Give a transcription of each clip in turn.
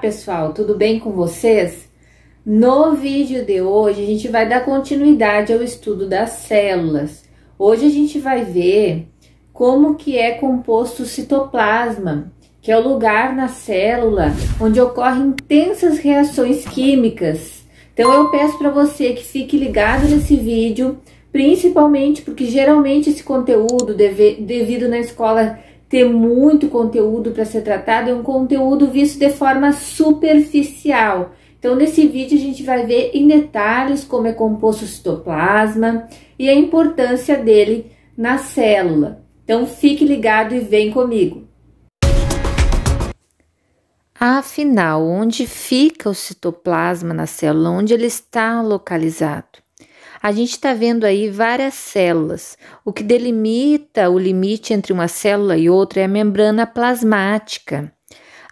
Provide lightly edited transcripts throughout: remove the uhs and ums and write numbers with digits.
pessoal, tudo bem com vocês? No vídeo de hoje a gente vai dar continuidade ao estudo das células. Hoje a gente vai ver como que é composto o citoplasma, que é o lugar na célula onde ocorrem intensas reações químicas. Então eu peço para você que fique ligado nesse vídeo, principalmente porque geralmente esse conteúdo, devido na escola ter muito conteúdo para ser tratado, é um conteúdo visto de forma superficial. Então, nesse vídeo a gente vai ver em detalhes como é composto o citoplasma e a importância dele na célula. Então, fique ligado e vem comigo. Afinal, onde fica o citoplasma na célula? Onde ele está localizado? A gente está vendo aí várias células. O que delimita o limite entre uma célula e outra é a membrana plasmática.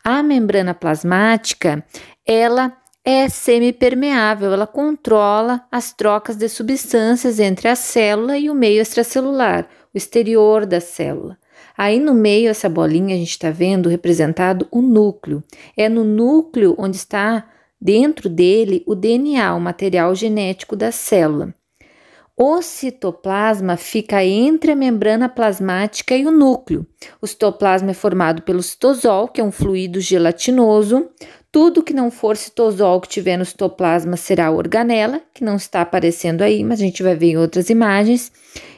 A membrana plasmática, ela é semipermeável, ela controla as trocas de substâncias entre a célula e o meio extracelular, o exterior da célula. Aí no meio, essa bolinha, a gente está vendo representado o núcleo. É no núcleo onde está dentro dele o DNA, o material genético da célula. O citoplasma fica entre a membrana plasmática e o núcleo. O citoplasma é formado pelo citosol, que é um fluido gelatinoso. Tudo que não for citosol que tiver no citoplasma será organela, que não está aparecendo aí, mas a gente vai ver em outras imagens.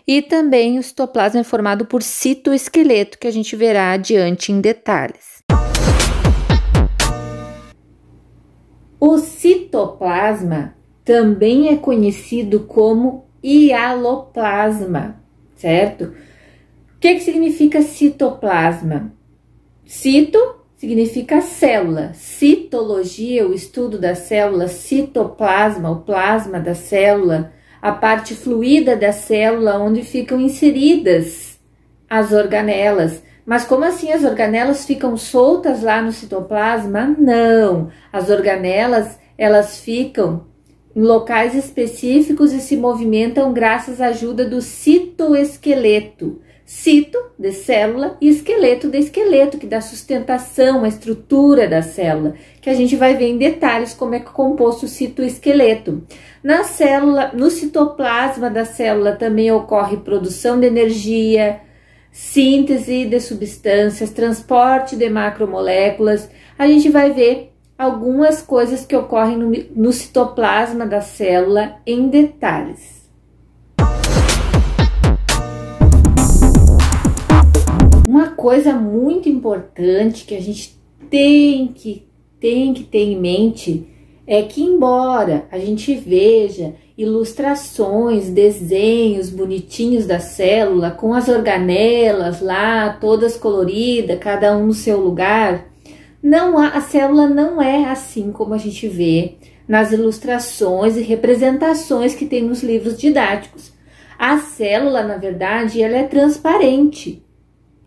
E também o citoplasma é formado por citoesqueleto, que a gente verá adiante em detalhes. O citoplasma também é conhecido como hialoplasma, certo? O que significa citoplasma? Cito significa célula, citologia, o estudo da célula, citoplasma, o plasma da célula, a parte fluida da célula onde ficam inseridas as organelas. Mas como assim as organelas ficam soltas lá no citoplasma? Não, as organelas elas ficam em locais específicos e se movimentam graças à ajuda do citoesqueleto. Cito, de célula, e esqueleto, de esqueleto, que dá sustentação à estrutura da célula, que a gente vai ver em detalhes como é composto o citoesqueleto. Na célula, no citoplasma da célula também ocorre produção de energia, síntese de substâncias, transporte de macromoléculas. A gente vai ver algumas coisas que ocorrem no citoplasma da célula em detalhes. Uma coisa muito importante que a gente tem que ter em mente é que, embora a gente veja ilustrações, desenhos bonitinhos da célula, com as organelas lá, todas coloridas, cada um no seu lugar, a célula não é assim como a gente vê nas ilustrações e representações que tem nos livros didáticos. A célula, na verdade, ela é transparente,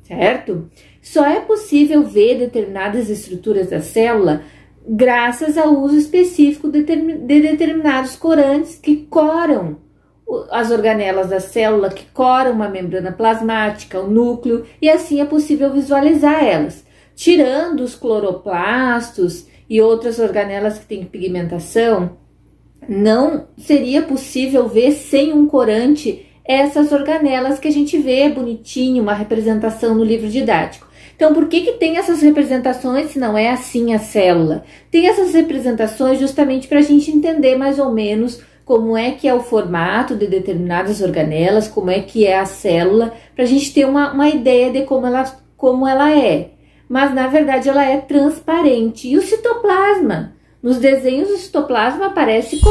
certo? Só é possível ver determinadas estruturas da célula graças ao uso específico de determinados corantes que coram as organelas da célula, que coram uma membrana plasmática, o núcleo, e assim é possível visualizar elas. Tirando os cloroplastos e outras organelas que têm pigmentação, não seria possível ver sem um corante essas organelas que a gente vê bonitinho, uma representação no livro didático. Então, por que tem essas representações se não é assim a célula? Tem essas representações justamente para a gente entender mais ou menos como é que é o formato de determinadas organelas, como é que é a célula, para a gente ter uma ideia de como ela é. Mas, na verdade, ela é transparente. E o citoplasma? Nos desenhos, o citoplasma parece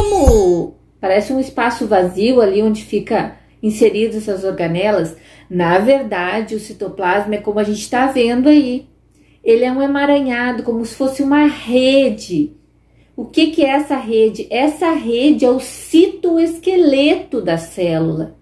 um espaço vazio ali onde fica inseridas essas organelas. Na verdade, o citoplasma é como a gente está vendo aí. Ele é um emaranhado, como se fosse uma rede. O que é essa rede? Essa rede é o citoesqueleto da célula.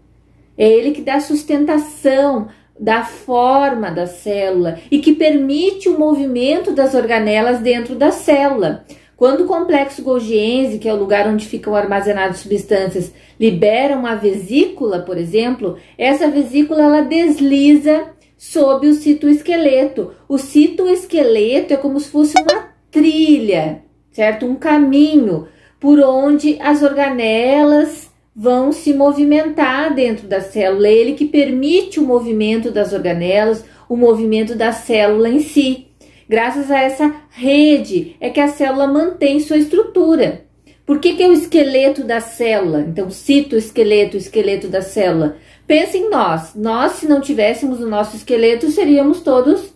É ele que dá sustentação da forma da célula e que permite o movimento das organelas dentro da célula. Quando o complexo Golgiense, que é o lugar onde ficam armazenadas substâncias, libera uma vesícula, por exemplo, essa vesícula ela desliza sob o citoesqueleto. O citoesqueleto é como se fosse uma trilha, certo? Um caminho por onde as organelas vão se movimentar dentro da célula. É ele que permite o movimento das organelas, o movimento da célula em si. Graças a essa rede é que a célula mantém sua estrutura. Por que é o esqueleto da célula? Então, citoesqueleto, esqueleto da célula. Pense em nós. Nós, se não tivéssemos o nosso esqueleto, seríamos todos...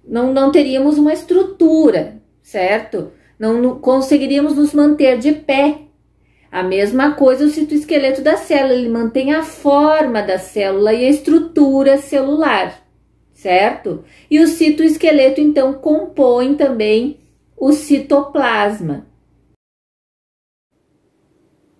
Não teríamos uma estrutura, certo? Não conseguiríamos nos manter de pé. A mesma coisa o citoesqueleto da célula. Ele mantém a forma da célula e a estrutura celular, certo? E o citoesqueleto, então, compõe também o citoplasma.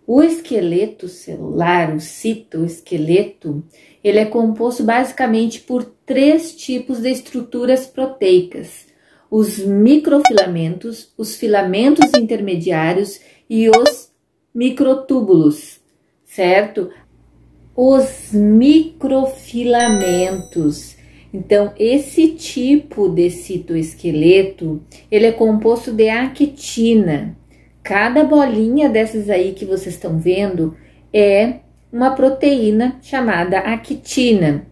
O esqueleto celular, o citoesqueleto, ele é composto basicamente por 3 tipos de estruturas proteicas: os microfilamentos, os filamentos intermediários e os microtúbulos, certo? Os microfilamentos. Então, esse tipo de citoesqueleto, ele é composto de actina. Cada bolinha dessas aí que vocês estão vendo é uma proteína chamada actina.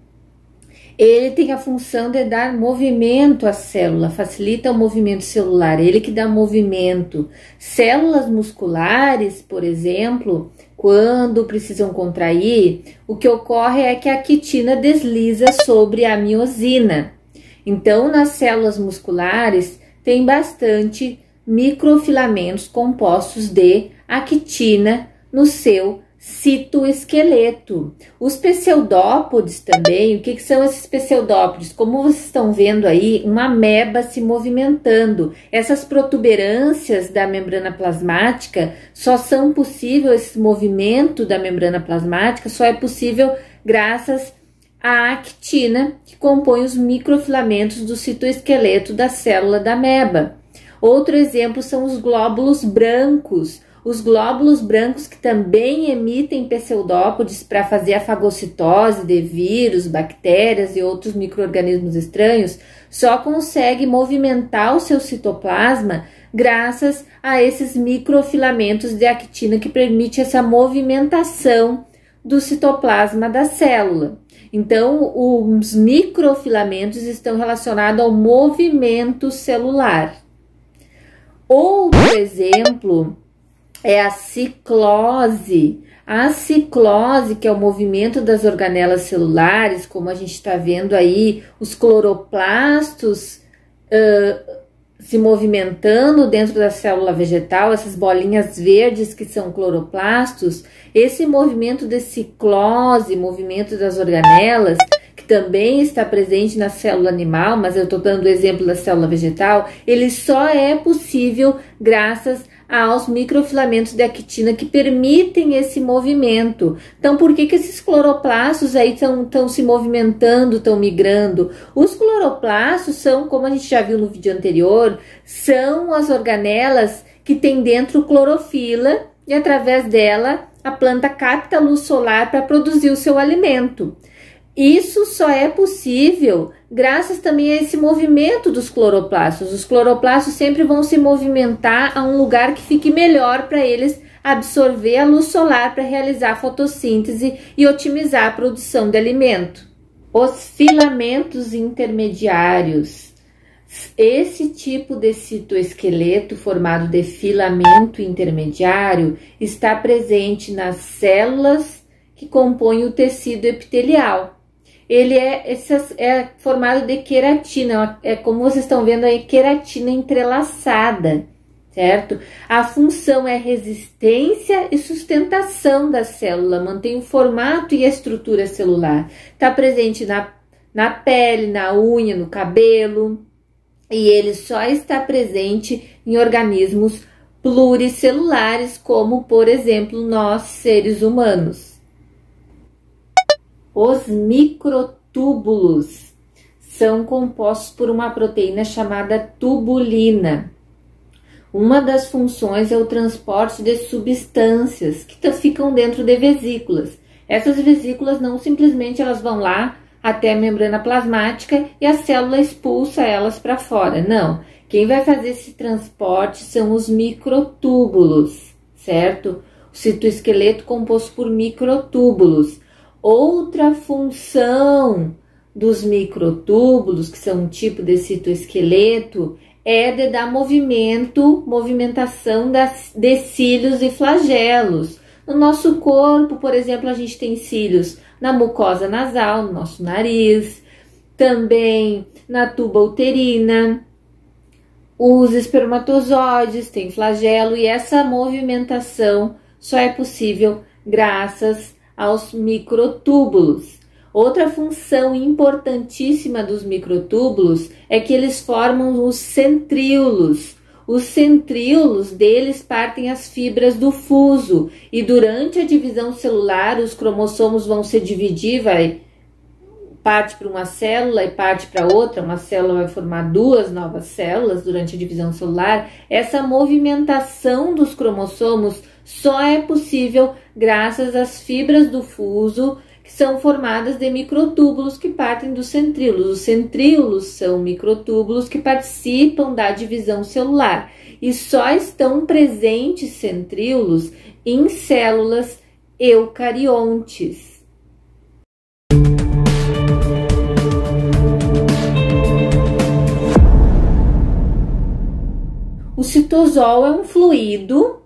Ele tem a função de dar movimento à célula, facilita o movimento celular, ele que dá movimento. Células musculares, por exemplo, quando precisam contrair, o que ocorre é que a actina desliza sobre a miosina. Então, nas células musculares, tem bastante microfilamentos compostos de actina no seu citoesqueleto. Os pseudópodes também, o que são esses pseudópodes? Como vocês estão vendo aí, uma ameba se movimentando. Essas protuberâncias da membrana plasmática só são possíveis, esse movimento da membrana plasmática só é possível graças à actina, que compõe os microfilamentos do citoesqueleto da célula da ameba. Outro exemplo são os glóbulos brancos. Os glóbulos brancos que também emitem pseudópodes para fazer a fagocitose de vírus, bactérias e outros micro-organismos estranhos, só consegue movimentar o seu citoplasma graças a esses microfilamentos de actina que permite essa movimentação do citoplasma da célula. Então, os microfilamentos estão relacionados ao movimento celular. Outro exemplo é a ciclose. A ciclose, que é o movimento das organelas celulares, como a gente está vendo aí, os cloroplastos se movimentando dentro da célula vegetal, essas bolinhas verdes que são cloroplastos. Esse movimento de ciclose, movimento das organelas, que também está presente na célula animal, mas eu estou dando o exemplo da célula vegetal, ele só é possível graças aos microfilamentos de actina que permitem esse movimento. Então, por que esses cloroplastos aí estão se movimentando, estão migrando? Os cloroplastos são, como a gente já viu no vídeo anterior, são as organelas que tem dentro clorofila e através dela a planta capta a luz solar para produzir o seu alimento. Isso só é possível graças também a esse movimento dos cloroplastos. Os cloroplastos sempre vão se movimentar a um lugar que fique melhor para eles absorver a luz solar para realizar a fotossíntese e otimizar a produção de alimento. Os filamentos intermediários. Esse tipo de citoesqueleto formado de filamento intermediário está presente nas células que compõem o tecido epitelial. Ele é formado de queratina, como vocês estão vendo aí, queratina entrelaçada, certo? A função é resistência e sustentação da célula, mantém o formato e a estrutura celular. Está presente na pele, na unha, no cabelo, e ele só está presente em organismos pluricelulares, como, por exemplo, nós, seres humanos. Os microtúbulos são compostos por uma proteína chamada tubulina. Uma das funções é o transporte de substâncias que ficam dentro de vesículas. Essas vesículas não simplesmente elas vão lá até a membrana plasmática e a célula expulsa elas para fora. Não, Quem vai fazer esse transporte são os microtúbulos, certo? O citoesqueleto composto por microtúbulos. Outra função dos microtúbulos, que são um tipo de citoesqueleto, é de dar movimentação de cílios e flagelos. No nosso corpo, por exemplo, a gente tem cílios na mucosa nasal, no nosso nariz, também na tuba uterina. Os espermatozoides têm flagelo e essa movimentação só é possível graças aos microtúbulos. Outra função importantíssima dos microtúbulos é que eles formam os centríolos. Os centríolos deles partem as fibras do fuso e durante a divisão celular os cromossomos vão se dividir, parte para uma célula e parte para outra, uma célula vai formar duas novas células durante a divisão celular. Essa movimentação dos cromossomos só é possível graças às fibras do fuso, que são formadas de microtúbulos que partem dos centríolos. Os centríolos são microtúbulos que participam da divisão celular e só estão presentes centríolos em células eucariontes. O citosol é um fluido,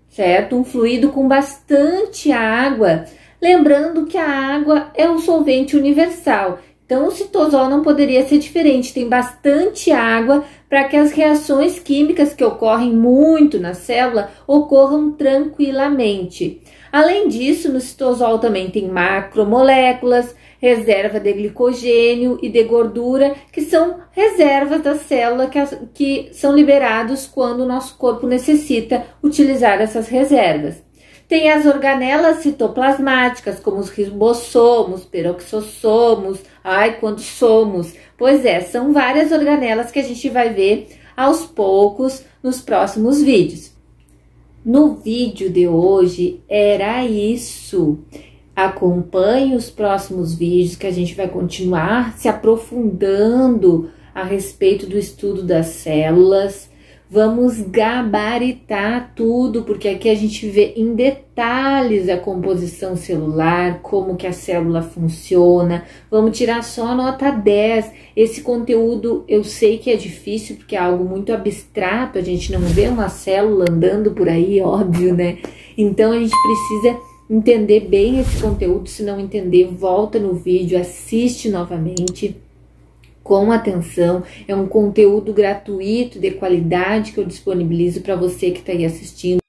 certo? Um fluido com bastante água. Lembrando que a água é um solvente universal. Então, o citosol não poderia ser diferente. Tem bastante água para que as reações químicas que ocorrem muito na célula ocorram tranquilamente. Além disso, no citosol também tem macromoléculas, reserva de glicogênio e de gordura, que são reservas da célula que são liberados quando o nosso corpo necessita utilizar essas reservas. Tem as organelas citoplasmáticas, como os ribossomos, peroxossomos, quantos somos? Pois é, são várias organelas que a gente vai ver aos poucos nos próximos vídeos. No vídeo de hoje era isso. Acompanhe os próximos vídeos que a gente vai continuar se aprofundando a respeito do estudo das células. Vamos gabaritar tudo, porque aqui a gente vê em detalhes a composição celular, como que a célula funciona. Vamos tirar só nota 10. Esse conteúdo eu sei que é difícil, porque é algo muito abstrato, a gente não vê uma célula andando por aí, óbvio, né? Então a gente precisa entender bem esse conteúdo. Se não entender, volta no vídeo, assiste novamente com atenção. É um conteúdo gratuito, de qualidade, que eu disponibilizo para você que está aí assistindo.